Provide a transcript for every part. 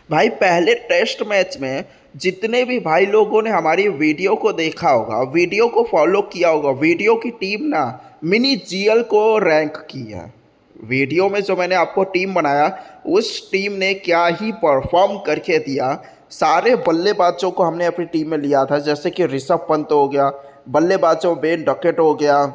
भाई पहले test match में जितने भी भाई लोगों ने हमारी वीडियो को देखा होगा, वीडियो को फॉलो किया होगा, वीडियो की टीम ना मिनी जीएल को रैंक की है। वीडियो में जो मैंने आपको टीम बनाया, उस टीम ने क्या ही परफॉर्म करके दिया। सारे बल्लेबाजों को हमने अपनी टीम में लिया था, जैसे कि ऋषभ पंत हो गया, बल्लेबाजों बेन डकेट हो गया,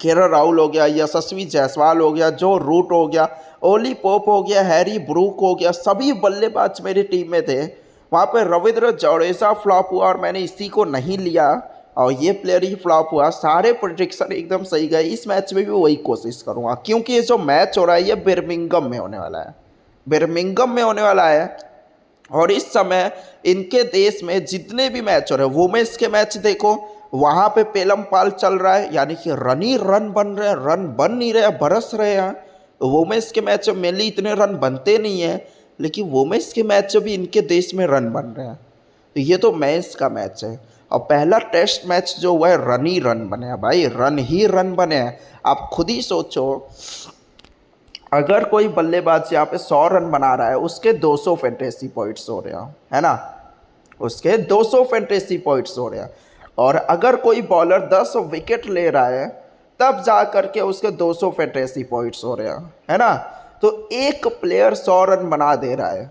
केरल राहुल हो गया, यशस्वी जायसवाल हो गया, जो रूट हो गया, ओली पोप हो गया, हैरी ब्रूक हो गया, सभी बल्लेबाज मेरी टीम में थे। वहाँ पे रविंद्र जडेजा फ्लॉप हुआ और मैंने इसी को नहीं लिया और ये प्लेयर ही फ्लॉप हुआ। सारे प्रेडिक्शन एकदम सही गए। इस मैच में भी वही कोशिश करूँगा, क्योंकि ये जो मैच हो रहा है ये बिर्मिंघम में होने वाला है, बिर्मिंघम में होने वाला है। और इस समय इनके देश में जितने भी मैच हो रहे हैं, वुमेन्स के मैच देखो, वहाँ पे पेलम पाल चल रहा है, यानी कि रन ही रन बन रहे हैं, रन बन नहीं रहे, बरस रहे हैं। वुमेन्स के मैच में मेनली इतने रन बनते नहीं हैं, लेकिन वुमेन्स के मैच भी इनके देश में रन बन रहे हैं। तो ये तो मेंस का मैच है। और पहला टेस्ट मैच जो हुआ है, रन ही रन बने हैं भाई, रन ही रन बने हैं। आप खुद ही सोचो, अगर कोई बल्लेबाज यहाँ पे 100 रन बना रहा है, उसके 200 फैंटेसी पॉइंट्स हो रहे हैं, है ना, उसके 200 फैंटेसी पॉइंट्स हो रहे हैं। और अगर कोई बॉलर 10 विकेट ले रहा है, तब जा करके उसके 200 फैंटेसी पॉइंट्स हो रहे हैं, है ना। तो एक प्लेयर 100 रन बना दे रहा है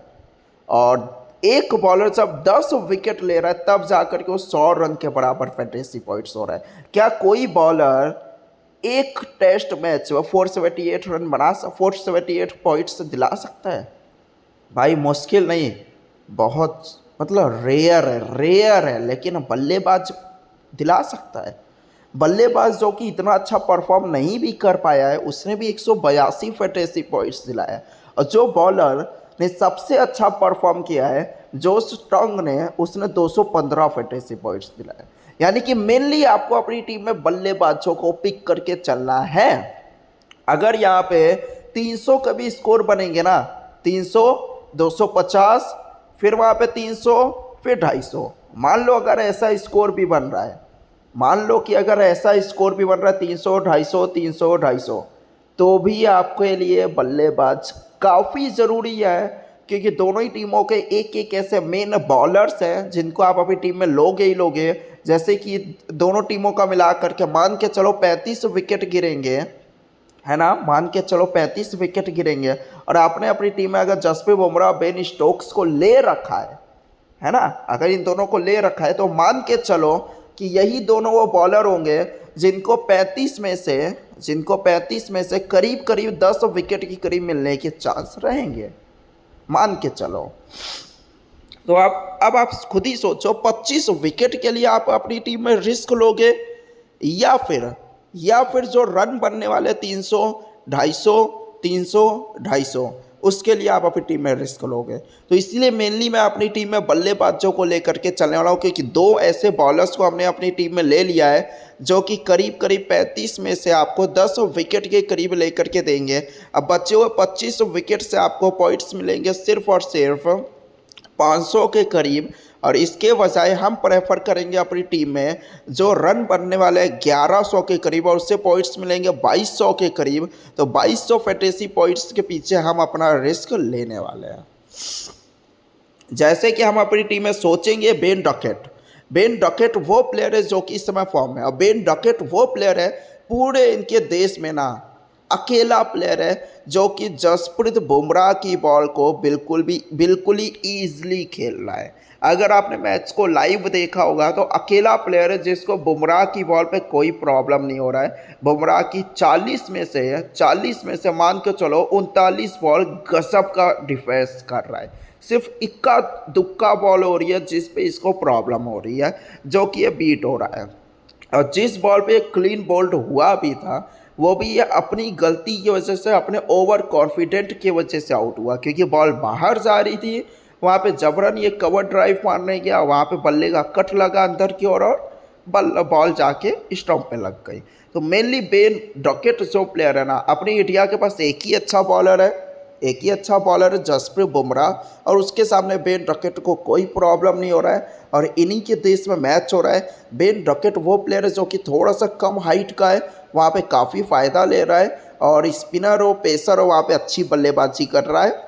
और एक बॉलर जब 10 विकेट ले रहा है, तब जा करके वो 100 रन के बराबर फैंटेसी पॉइंट्स हो रहा है। क्या कोई बॉलर एक टेस्ट मैच में 478 रन 478 पॉइंट्स दिला सकता है? भाई मुश्किल नहीं, बहुत मतलब रेयर है, लेकिन बल्लेबाज दिला सकता है। बल्लेबाज जो कि इतना अच्छा परफॉर्म नहीं भी कर पाया है, उसने भी 182 फैंटेसी पॉइंट्स दिलाया। और जो बॉलर ने सबसे अच्छा परफॉर्म किया है, जोश टोंग ने, उसने 215 फैंटेसी पॉइंट्स दिलाया। यानी कि मेनली आपको अपनी टीम में बल्लेबाजों को पिक करके चलना है। अगर यहाँ पे 300 का भी स्कोर बनेंगे ना, 300, 250, फिर वहाँ पे 300, फिर 250, मान लो अगर ऐसा स्कोर भी बन रहा है, मान लो कि अगर ऐसा स्कोर भी बन रहा है 300, 250, 300, 250, तो भी आपके लिए बल्लेबाज काफ़ी ज़रूरी है। क्योंकि दोनों ही टीमों के एक एक ऐसे मेन बॉलर्स हैं जिनको आप अपनी टीम में लोगे ही लोगे। जैसे कि दोनों टीमों का मिला करके मान के चलो 35 विकेट गिरेंगे, है ना, मान के चलो 35 विकेट गिरेंगे, और आपने अपनी टीम में अगर जसप्रीत बुमराह, बेन स्टोक्स को ले रखा है ना, अगर इन दोनों को ले रखा है, तो मान के चलो कि यही दोनों वो बॉलर होंगे जिनको 35 में से करीब करीब 10 विकेट की करीब मिलने के चांस रहेंगे, मान के चलो। तो अब आप खुद ही सोचो, 25 विकेट के लिए आप अपनी टीम में रिस्क लोगे, या फिर जो रन बनने वाले 300, 250, 300, 250, उसके लिए आप अपनी टीम में रिस्क लोगे। तो इसलिए मेनली मैं अपनी टीम में बल्लेबाजों को लेकर के चलने वाला हूँ, क्योंकि दो ऐसे बॉलर्स को हमने अपनी टीम में ले लिया है जो कि करीब करीब 35 में से आपको 10 विकेट के करीब लेकर के देंगे। अब बचे हुए 25 विकेट से आपको पॉइंट्स मिलेंगे सिर्फ और सिर्फ 500 के करीब। और इसके बजाय हम प्रेफर करेंगे अपनी टीम में जो रन बनने वाले हैं 1100 के करीब, और उससे पॉइंट्स मिलेंगे 2200 के करीब। तो 2200 फैंटेसी पॉइंट्स के पीछे हम अपना रिस्क लेने वाले हैं। जैसे कि हम अपनी टीम में सोचेंगे बेन डकेट वो प्लेयर है जो कि इस समय फॉर्म है, और बेन डकेट वो प्लेयर है पूरे इनके देश में ना अकेला प्लेयर है जो कि जसप्रीत बुमराह की बॉल को बिल्कुल ही ईजिली खेल रहा है। अगर आपने मैच को लाइव देखा होगा तो अकेला प्लेयर है जिसको बुमराह की बॉल पे कोई प्रॉब्लम नहीं हो रहा है। बुमराह की 40 में से मान के चलो 39 बॉल गजब का डिफेंस कर रहा है। सिर्फ इक्का दुक्का बॉल हो रही है जिस पे इसको प्रॉब्लम हो रही है, जो कि ये बीट हो रहा है। और जिस बॉल पे क्लीन बोल्ड हुआ भी था, वो भी ये अपनी गलती की वजह से, अपने ओवर कॉन्फिडेंट की वजह से आउट हुआ, क्योंकि बॉल बाहर जा रही थी। वहाँ पे जबरन ये कवर ड्राइव मारने गया, वहाँ पे बल्ले का कट लगा अंदर की ओर और बॉल जाके स्टंप पे लग गई। तो मेनली बेन डकेट जो प्लेयर है ना, अपनी इंडिया के पास एक ही अच्छा बॉलर है जसप्रीत बुमराह, और उसके सामने बेन डकेट को कोई प्रॉब्लम नहीं हो रहा है। और इन्हीं के देश में मैच हो रहा है। बेन डकेट वो प्लेयर है जो कि थोड़ा सा कम हाइट का है, वहाँ पे काफ़ी फ़ायदा ले रहा है, और स्पिनर हो पेसर हो वहाँ पे अच्छी बल्लेबाजी कर रहा है।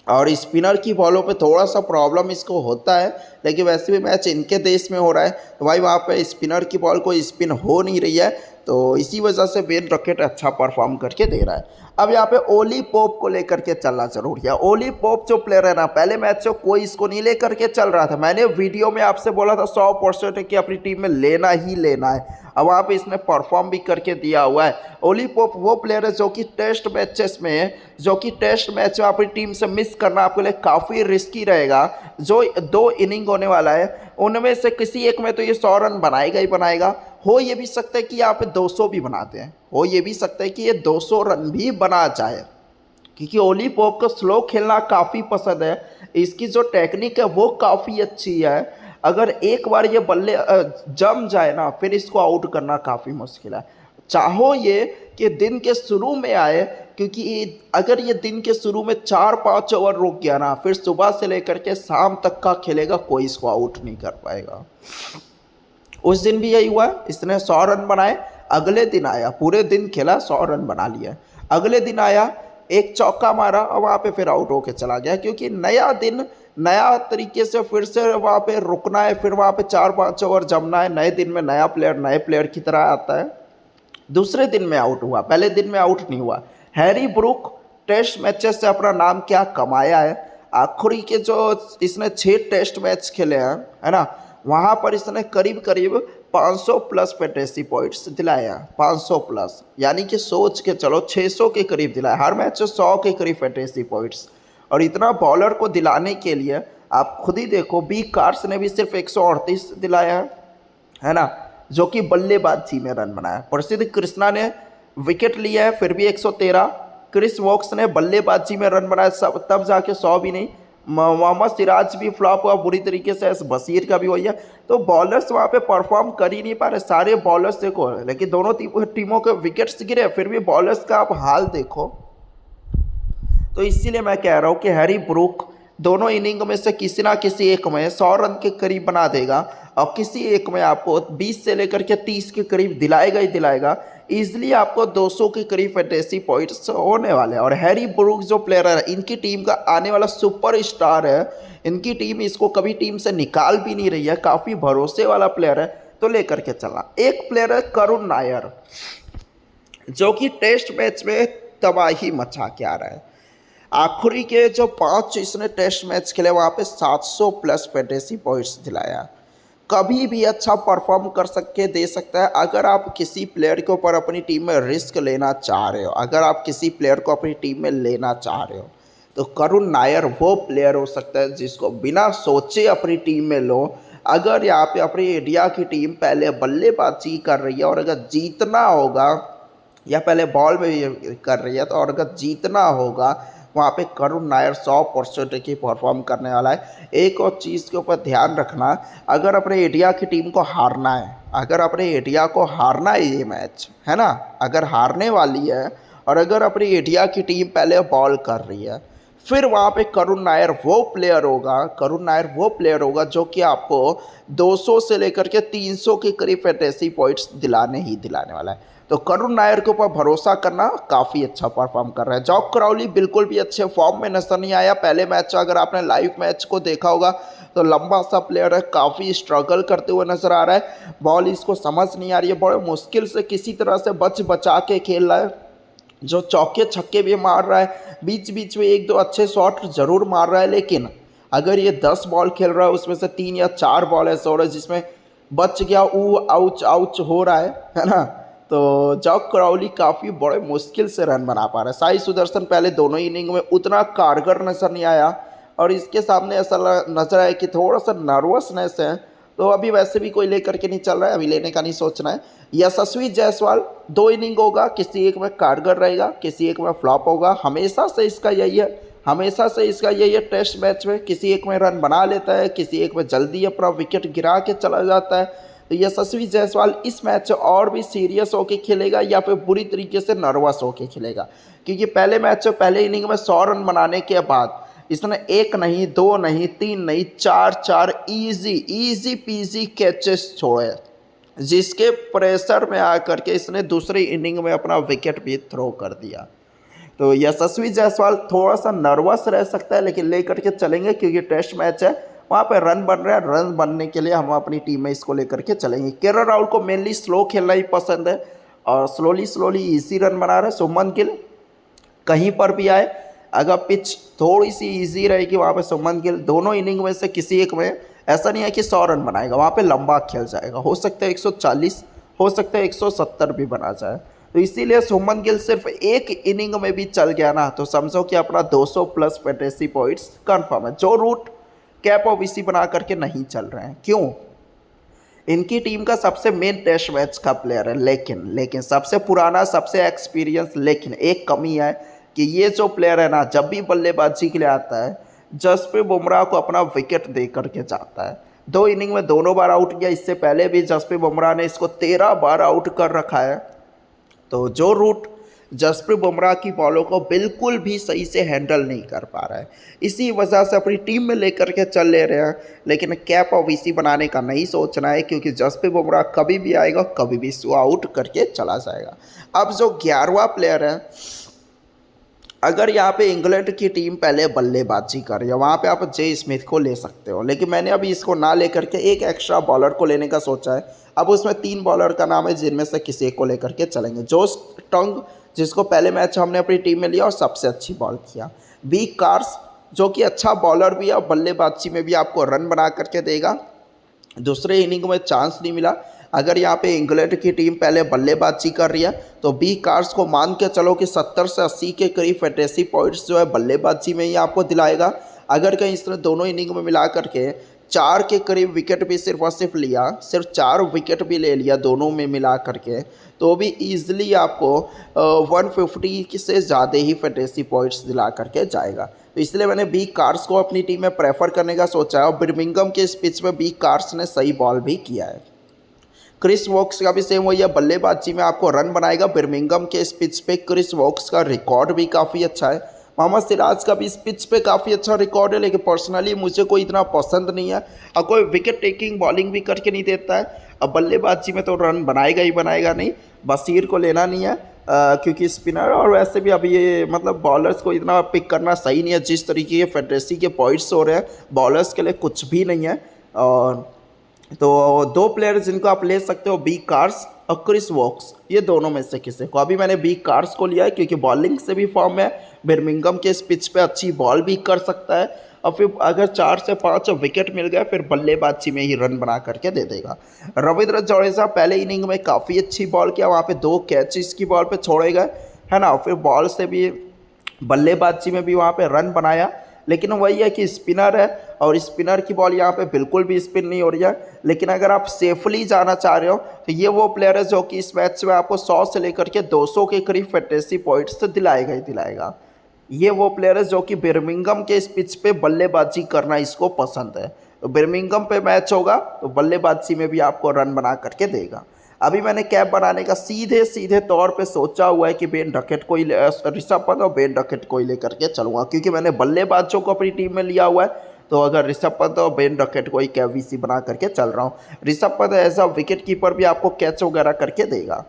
और स्पिनर की बॉलों पे थोड़ा सा प्रॉब्लम इसको होता है, लेकिन वैसे भी मैच इनके देश में हो रहा है तो भाई वहाँ पे स्पिनर की बॉल कोई स्पिन हो नहीं रही है, तो इसी वजह से बेन रॉकेट अच्छा परफॉर्म करके दे रहा है। अब यहाँ पे ओली पोप को लेकर के चलना जरूरी है। ओली पोप जो प्लेयर है ना, पहले मैच से कोई इसको नहीं लेकर के चल रहा था, मैंने वीडियो में आपसे बोला था 100% कि अपनी टीम में लेना ही लेना है। अब वहाँ पे इसने परफॉर्म भी करके दिया हुआ है। ओली पोप वो प्लेयर है जो कि टेस्ट मैच में अपनी टीम से मिस करना आपके लिए काफ़ी रिस्की रहेगा। जो 2 इनिंग होने वाला है उनमें से किसी एक में तो ये 100 रन बनाएगा ही बनाएगा। हो ये भी सकता है कि यहाँ पे 200 भी बनाते हैं, हो ये भी सकता है कि ये 200 रन भी बना जाए, क्योंकि ओली पोप को स्लो खेलना काफ़ी पसंद है। इसकी जो टेक्निक है वो काफ़ी अच्छी है। अगर एक बार ये बल्ले जम जाए ना, फिर इसको आउट करना काफ़ी मुश्किल है। चाहो ये कि दिन के शुरू में आए, क्योंकि अगर ये दिन के शुरू में 4-5 ओवर रुक गया ना, फिर सुबह से लेकर के शाम तक का खेलेगा, कोई इसको आउट नहीं कर पाएगा। उस दिन भी यही हुआ, इसने 100 रन बनाए। अगले दिन आया, पूरे दिन खेला, 100 रन बना लिया। अगले दिन आया, एक चौका मारा और वहाँ पे फिर आउट होके चला गया, क्योंकि नया दिन नया तरीके से फिर से वहाँ पे रुकना है, फिर वहाँ पे 4-5 ओवर जमना है। नए दिन में नया प्लेयर नए प्लेयर की तरह आता है। दूसरे दिन में आउट हुआ, पहले दिन में आउट नहीं हुआ। हैरी ब्रूक टेस्ट मैचेस से अपना नाम क्या कमाया है। आखिरी के जो इसने 6 टेस्ट मैच खेले हैं, है ना, वहाँ पर इसने करीब करीब 500 प्लस फैंटेसी पॉइंट्स दिलाया। 500 प्लस यानी कि सोच के चलो 600 के करीब दिलाया, हर मैच से 100 के करीब फैंटेसी पॉइंट्स। और इतना बॉलर को दिलाने के लिए आप खुद ही देखो, बी कार्स ने भी सिर्फ 138 दिलाया है ना, जो कि बल्लेबाजी में रन बनाया। प्रसिद्ध कृष्णा ने विकेट लिया है, फिर भी 113। क्रिस वोक्स ने बल्लेबाजी में रन बनाया, सब तब जाके 100 भी नहीं। मोहम्मद सिराज भी फ्लॉप हुआ बुरी तरीके से, बशीर का भी वही है। तो बॉलर्स वहाँ पे परफॉर्म कर ही नहीं पा रहे, सारे बॉलर्स देखो, लेकिन दोनों टीमों के विकेट्स गिरे, फिर भी बॉलर्स का आप हाल देखो। तो इसीलिए मैं कह रहा हूँ कि हैरी ब्रूक दोनों इनिंग में से किसी ना किसी एक में 100 रन के करीब बना देगा, और किसी एक में आपको 20 से लेकर के 30 के करीब दिलाएगा ही दिलाएगा। ईजिली आपको 200 के करीब फैंटेसी पॉइंट्स होने वाले हैं। और हैरी ब्रूक जो प्लेयर है, इनकी टीम का आने वाला सुपर स्टार है। इनकी टीम इसको कभी टीम से निकाल भी नहीं रही है, काफ़ी भरोसे वाला प्लेयर है, तो लेकर के चलना। एक प्लेयर है करुण नायर, जो कि टेस्ट मैच में तबाही मचा के आ रहा है। आखिरी के जो 5 इसने टेस्ट मैच खेले, वहाँ पे 700 प्लस फैंटेसी पॉइंट्स दिलाया। कभी भी अच्छा परफॉर्म कर सके दे सकता है। अगर आप किसी प्लेयर के ऊपर अपनी टीम में रिस्क लेना चाह रहे हो, अगर आप किसी प्लेयर को अपनी टीम में लेना चाह रहे हो, तो करुण नायर वो प्लेयर हो सकता है जिसको बिना सोचे अपनी टीम में लो। अगर यहाँ पे अपनी इंडिया की टीम पहले बल्लेबाजी कर रही है और अगर जीतना होगा, या पहले बॉल में कर रही है, तो और अगर जीतना होगा, वहाँ पे करुण नायर 100% की परफॉर्म करने वाला है। एक और चीज़ के ऊपर ध्यान रखना, अगर अपने इंडिया की टीम को हारना है, अगर अपने इंडिया को हारना है ये मैच, है ना, अगर हारने वाली है, और अगर अपनी इंडिया की टीम पहले बॉल कर रही है, फिर वहाँ पे करुण नायर वो प्लेयर होगा जो कि आपको 200 से लेकर के 300 के करीब फैंटेसी पॉइंट्स दिलाने ही दिलाने वाला है। तो करुण नायर के ऊपर भरोसा करना, काफ़ी अच्छा परफॉर्म कर रहा है। जॉक क्राउली बिल्कुल भी अच्छे फॉर्म में नजर नहीं आया। पहले मैच अगर आपने लाइव मैच को देखा होगा तो लंबा सा प्लेयर है, काफ़ी स्ट्रगल करते हुए नजर आ रहा है। बॉल इसको समझ नहीं आ रही है, बड़े मुश्किल से किसी तरह से बचा के खेल रहा है। जो चौके छक्के भी मार रहा है, बीच बीच में 1-2 अच्छे शॉट जरूर मार रहा है, लेकिन अगर ये 10 बॉल खेल रहा है, उसमें से 3 या 4 बॉल ऐसे हो रहा है जिसमें बच गया, आउच आउच हो रहा है ना। तो जॉक क्राउली काफ़ी बड़े मुश्किल से रन बना पा रहा है। साई सुदर्शन पहले दोनों इनिंग में उतना कारगर नजर नहीं आया, और इसके सामने ऐसा नजर आया कि थोड़ा सा नर्वसनेस है। तो अभी वैसे भी कोई लेकर के नहीं चल रहा है, अभी लेने का नहीं सोचना है। यशस्वी जायसवाल 2 इनिंग होगा, किसी एक में कारगर रहेगा, किसी एक में फ्लॉप होगा। हमेशा से इसका यही है, टेस्ट मैच में किसी एक में रन बना लेता है, किसी एक में जल्दी अपना विकेट गिरा के चला जाता है। तो यशस्वी जायसवाल इस मैच से और भी सीरियस होके खेलेगा, या फिर बुरी तरीके से नर्वस होके खेलेगा, क्योंकि पहले मैच में पहले इनिंग में 100 रन बनाने के बाद इसने 1 नहीं, 2 नहीं, 3 नहीं, 4 इजी पीजी कैचेस छोड़े, जिसके प्रेशर में आकर के इसने दूसरी इनिंग में अपना विकेट भी थ्रो कर दिया। तो यशस्वी जायसवाल थोड़ा सा नर्वस रह सकता है, लेकिन लेकर के चलेंगे क्योंकि टेस्ट मैच है, वहाँ पे रन बन रहा है। रन बनने के लिए हम अपनी टीम में इसको लेकर के चलेंगे। केएल राहुल को मेनली स्लो खेलना ही पसंद है और स्लोली इजी रन बना रहा है। सुमन गिल कहीं पर भी आए, अगर पिच थोड़ी सी इजी रहेगी वहाँ पे सुमन गिल दोनों इनिंग में से किसी एक में, ऐसा नहीं है कि 100 रन बनाएगा, वहाँ पे लंबा खेल जाएगा। हो सकता है 140, हो सकता है 170 भी बना जाए। तो इसीलिए सुमन गिल सिर्फ एक इनिंग में भी चल गया ना, तो समझो कि अपना 200 प्लस फैंटेसी पॉइंट्स कन्फर्म है। जो रूट कैप ओवीसी बना करके नहीं चल रहे हैं, क्यों? इनकी टीम का सबसे मेन टेस्ट मैच का प्लेयर है, लेकिन सबसे पुराना, सबसे एक्सपीरियंस, लेकिन एक कमी है कि ये जो प्लेयर है ना, जब भी बल्लेबाजी के लिए आता है जसप्रीत बुमराह को अपना विकेट दे करके जाता है। 2 इनिंग में दोनों बार आउट किया, इससे पहले भी जसप्रीत बुमराह ने इसको 13 बार आउट कर रखा है। तो जो रूट जसप्रीत बुमराह की बॉलों को बिल्कुल भी सही से हैंडल नहीं कर पा रहा है, इसी वजह से अपनी टीम में लेकर के चल ले रहे हैं। लेकिन कैप ओवीसी बनाने का नहीं सोचना है, क्योंकि जसप्रीत बुमराह कभी भी आएगा, कभी भी इसको आउट करके चला जाएगा। अब जो 11वां प्लेयर है, अगर यहाँ पे इंग्लैंड की टीम पहले बल्लेबाजी कर रही है, वहाँ पे आप जे स्मिथ को ले सकते हो, लेकिन मैंने अभी इसको ना लेकर के एक एक्स्ट्रा बॉलर को लेने का सोचा है। अब उसमें 3 बॉलर का नाम है, जिनमें से किसी एक को लेकर के चलेंगे। जोश टंग, जिसको पहले मैच हमने अपनी टीम में लिया और सबसे अच्छी बॉल किया। बी कार्स, जो कि अच्छा बॉलर भी है और बल्लेबाजी में भी आपको रन बना करके देगा। दूसरे इनिंग में चांस नहीं मिला। अगर यहाँ पे इंग्लैंड की टीम पहले बल्लेबाजी कर रही है तो बी कार्स को मान के चलो कि 70 से 80 के करीब फैंटेसी पॉइंट्स जो है बल्लेबाजी में ही आपको दिलाएगा। अगर कहीं इसने दोनों इनिंग में मिला करके 4 के करीब विकेट भी सिर्फ और सिर्फ लिया, सिर्फ 4 विकेट भी ले लिया दोनों में मिला करके, तो भी ईजिली आपको 150 से ज़्यादा ही फैंटेसी पॉइंट्स दिला करके जाएगा। तो इसलिए मैंने बी कार्स को अपनी टीम में प्रेफर करने का सोचा है और बर्मिंघम के इस पिच में बी कार्स ने सही बॉल भी किया है। क्रिस वोक्स का भी सेम वही है, बल्लेबाजी में आपको रन बनाएगा। बर्मिंघम के इस पिच पे क्रिस वोक्स का रिकॉर्ड भी काफ़ी अच्छा है। मोहम्मद सिराज का भी इस पिच पे काफ़ी अच्छा रिकॉर्ड है, लेकिन पर्सनली मुझे कोई इतना पसंद नहीं है और कोई विकेट टेकिंग बॉलिंग भी करके नहीं देता है। अब बल्लेबाजी में तो रन बनाएगा ही बनाएगा नहीं। बशीर को लेना नहीं है क्योंकि स्पिनर, और वैसे भी अभी ये मतलब बॉलर्स को इतना पिक करना सही नहीं है। जिस तरीके के फैंटेसी के पॉइंट्स हो रहे हैं, बॉलर्स के लिए कुछ भी नहीं है। और तो 2 प्लेयर जिनको आप ले सकते हो, बी कार्स और क्रिस वोक्स, ये दोनों में से किसी को। अभी मैंने बी कार्स को लिया है क्योंकि बॉलिंग से भी फॉर्म है, बर्मिंघम के इस पिच पे अच्छी बॉल भी कर सकता है, और फिर अगर 4 से 5 विकेट मिल गए फिर बल्लेबाजी में ही रन बना करके दे देगा। रविंद्र जडेजा पहले इनिंग में काफ़ी अच्छी बॉल किया, वहाँ पे 2 कैच इसकी बॉल पे छोड़े गए, है ना। फिर बॉल से भी बल्लेबाजी में भी वहाँ पे रन बनाया, लेकिन वही है कि स्पिनर है और स्पिनर की बॉल यहाँ पे बिल्कुल भी स्पिन नहीं हो रही है। लेकिन अगर आप सेफली जाना चाह रहे हो तो ये वो प्लेयर है जो कि इस मैच में आपको 100 से लेकर के 200 के करीब फैंटेसी पॉइंट्स तो दिलाएगा ही दिलाएगा। ये वो प्लेयर है जो कि बर्मिंघम के इस पिच पे बल्लेबाजी करना इसको पसंद है। तो बर्मिंघम पे मैच होगा तो बल्लेबाजी में भी आपको रन बना करके देगा। अभी मैंने कैप बनाने का सीधे तौर पे सोचा हुआ है कि बेन डकेट को ही, ऋषभ पंत और बेन डकेट को ही लेकर के चलूँगा, क्योंकि मैंने बल्लेबाजों को अपनी टीम में लिया हुआ है। तो अगर ऋषभ पंत और बेन डकेट को ही कैप वीसी बना करके चल रहा हूँ। Rishabh Pant as a wicket keeper भी आपको कैच वगैरह करके देगा।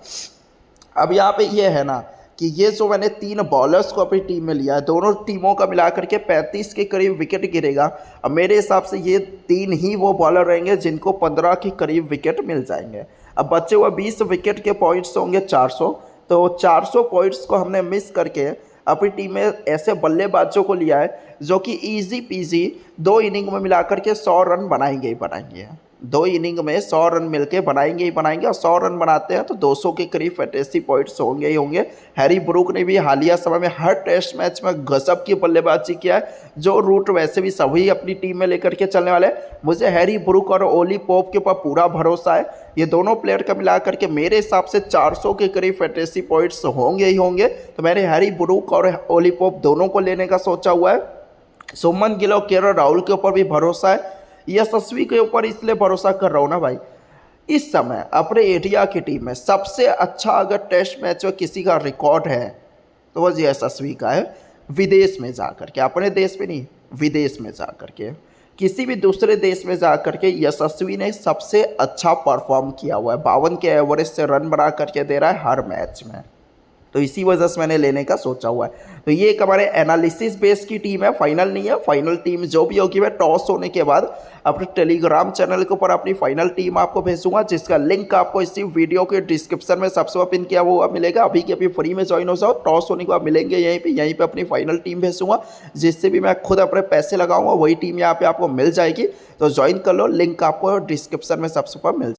अब यहाँ पे ये है ना कि ये जो मैंने 3 बॉलर्स को अपनी टीम में लिया है, दोनों टीमों का मिला करके 35 के करीब विकेट गिरेगा। अब मेरे हिसाब से ये 3 ही वो बॉलर रहेंगे जिनको 15 के करीब विकेट मिल जाएंगे। अब बचे हुए 20 विकेट के पॉइंट्स होंगे 400, तो 400 पॉइंट्स को हमने मिस करके अपनी टीम में ऐसे बल्लेबाजों को लिया है जो कि ईजी पीजी 2 इनिंग में मिलाकर के 100 रन बनाएंगे ही बनाएंगे। 2 इनिंग में 100 रन मिलके बनाएंगे ही बनाएंगे, और 100 रन बनाते हैं तो 200 के करीब फैंटेसी पॉइंट्स होंगे ही होंगे। हैरी ब्रूक ने भी हालिया समय में हर टेस्ट मैच में गजब की बल्लेबाजी किया है। जो रूट वैसे भी सभी अपनी टीम में लेकर के चलने वाले, मुझे हैरी ब्रूक और ओली पोप के ऊपर पूरा भरोसा है। ये दोनों प्लेयर का मिला करके मेरे हिसाब से 400 के करीब फैंटेसी पॉइंट्स होंगे ही होंगे। तो मैंने हैरी ब्रूक और ओली पोप दोनों को लेने का सोचा हुआ है। सुमन गिल और केएल राहुल के ऊपर भी भरोसा है, यशस्वी के ऊपर इसलिए भरोसा कर रहा हूँ ना भाई। इस समय अपने इंडिया की टीम में सबसे अच्छा अगर टेस्ट मैच में किसी का रिकॉर्ड है तो वह यशस्वी का है। विदेश में जा करके, अपने देश में नहीं, विदेश में जा करके, किसी भी दूसरे देश में जा करके यशस्वी ने सबसे अच्छा परफॉर्म किया हुआ है। 52 के एवरेज से रन बना करके दे रहा है हर मैच में। तो इसी वजह से मैंने लेने का सोचा हुआ है। तो ये एक हमारे एनालिसिस बेस की टीम है, फाइनल नहीं है। फाइनल टीम जो भी होगी मैं टॉस होने के बाद अपने टेलीग्राम चैनल के ऊपर अपनी फाइनल टीम आपको भेजूंगा, जिसका लिंक आपको इसी वीडियो के डिस्क्रिप्शन में सबसे पिन किया हुआ मिलेगा। अभी के अभी फ्री में ज्वाइन हो जाओ, टॉस होने के बाद मिलेंगे यहीं पे अपनी फाइनल टीम भेजूंगा, जिससे भी मैं खुद अपने पैसे लगाऊंगा वही टीम यहाँ पे आपको मिल जाएगी। तो ज्वाइन कर लो, लिंक आपको डिस्क्रिप्शन में सबसे ऊपर मिल